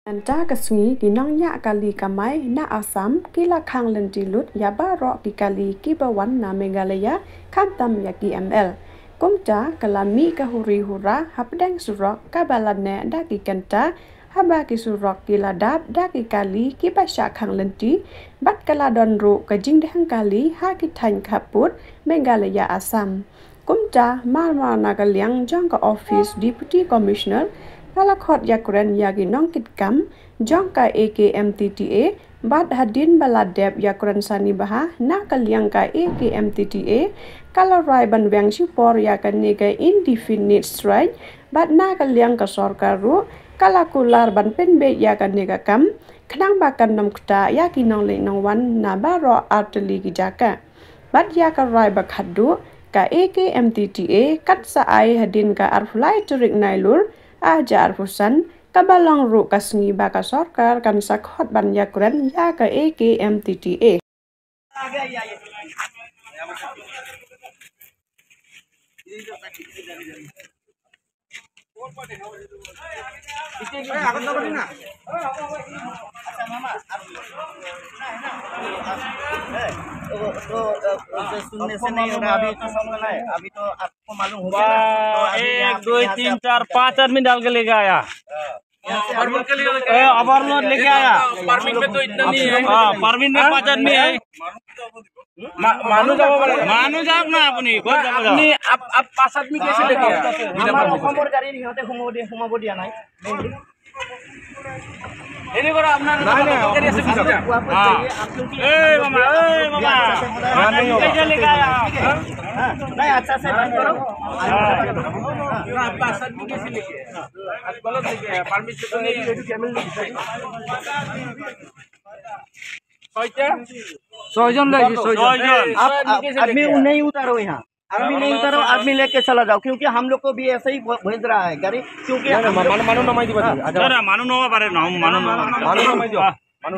Anta kasngi ginang ya kali kamai na Assam kila khang lentilut ya baro ki kali ki bawan na Meghalaya kantam ya ki ML. Kumta kalami kahuri hura hapdang surok kabalane da ki kenta haba ki surok ki ladap da ki kali ki basya khang lenti bat kala don ru ka jingdang kali ha ki thain khaput Meghalaya Assam. Kumta marma nagaliang jang ka office deputy commissioner Kalakot yakren yagi nongkit kam jongka AKMTTA bad hadin baladeb yakren sani baha na kalyang ka AKMTTA kalau rai ban wang sipor yakan nega indefinite strike bad na kalyang ka sorkaru kalakular ban penbe yakan nega kam khnang bakan nam kta yaki nong le nong wan na baro arteli gijaka bad yakan rai bakhadu ka AKMTTA kat sa ai hadin ka arflai turik nailur ajar pusan kabalang ru kasngi baka sorkar kan sakhot ban yakren ya ka AKMTTA सुनने से नहीं होगा अभी तो समझ है अभी तो आपको मालूम हो गया ना 1 2 3 4 5 आदमी डाल के लेके आया अमरनाथ लेके आया परमिट में तो इतना नहीं है परमिट में 5 आदमी है मानू जाओ ना अपनी अपनी आप 5 आदमी कैसे लेके आया खबर गाड़ी नहीं होते घुमाबो दिया नहीं ini kora apnar dari sebelum mama कैसे लेके आया नहीं अच्छा से बात करो आप 5 आदमी कैसे लेके आप गलत लेके आया परमिट तो नहीं आप आदमी नहीं उतारो यहाँ आदमी नहीं उतारो आदमी लेके चला जाओ क्योंकि हम लोग को भी ऐसे ही भेज रहा है गाड़ी क्योंकि मानो नमाई दिबा मानो नवा पारे ना मानो नमाई दियो मानो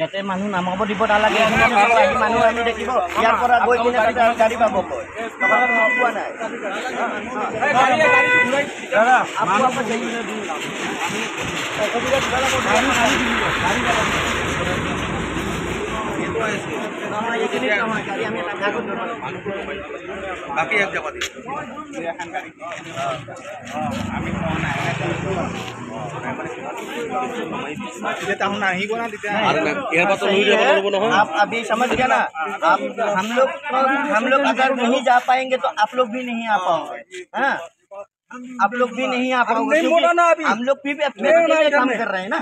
याते मानु नामाबो দিব নালাগে মাनु আমি দেখিব ইয়াৰ পৰা গৈ কিনে গাড়ী পাব কই তোমাক কোৱা নাই দাদা মানো को चाहिए बाकी एक जगह दी आप अभी समझ गया ना आप हम लोग अगर नहीं जा पाएंगे तो आप लोग भी नहीं आ पाओगे हाँ आप लोग भी नहीं आ पाओगे हम लोग भी काम कर रहे हैं ना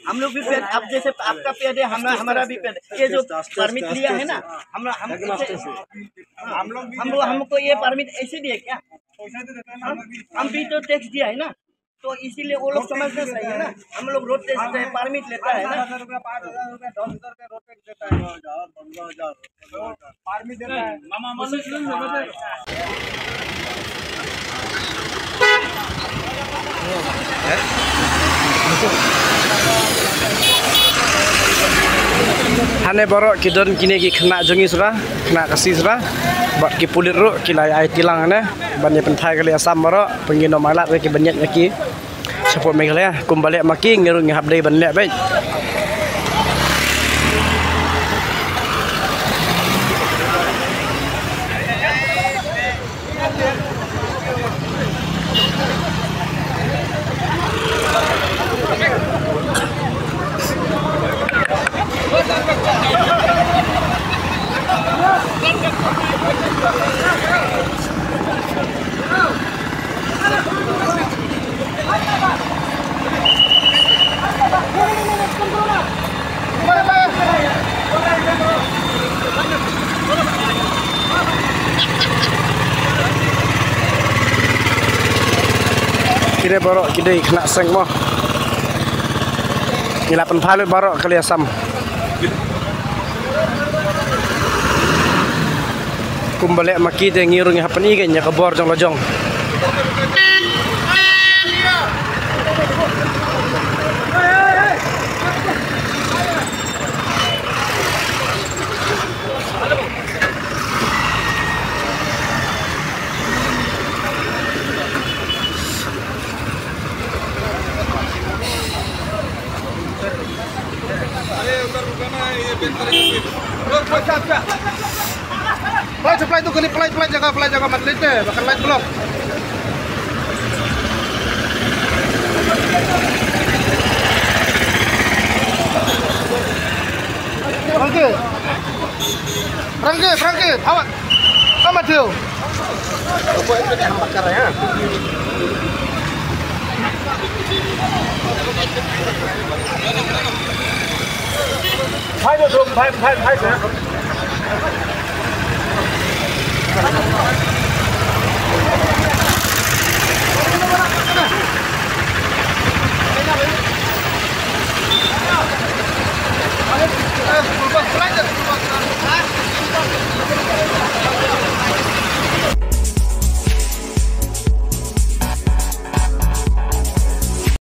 हम लोग भी आप जैसे आपका पेड़ है हमारा भी पेड़ ये जो परमिट लिया है ना हमको ये परमिट ऐसे दिए क्या हम भी तो टैक्स दिया है ना तो इसीलिए वो लोग समझना चाहिए ना हम लोग रोड टैक्स देते हैं परमिट लेता है ना 5,000 रुपया 10,000 रुपया रोड टैक्स देता है 15,000 परमिट देता है मामा Hane borok kidon kini ki kena jongi sura kena kasih sura buat ki pulir ru ki lai ai tilang ne ban ye penthai kali Assam borok pengino malat ki banyak ki support Meghalaya kumbalik maki ngiru ngihap dai ban lek baik kira borok kidai kena seng mo ila penthai borok kali Assam kumbalik maki de ngirung hapani ke nya kabor jong lojong Supply tu kali pelai jaga matlet deh, bakal light belum. Frankie, awak, amat tu. Apa itu yang bakar ya? Hai,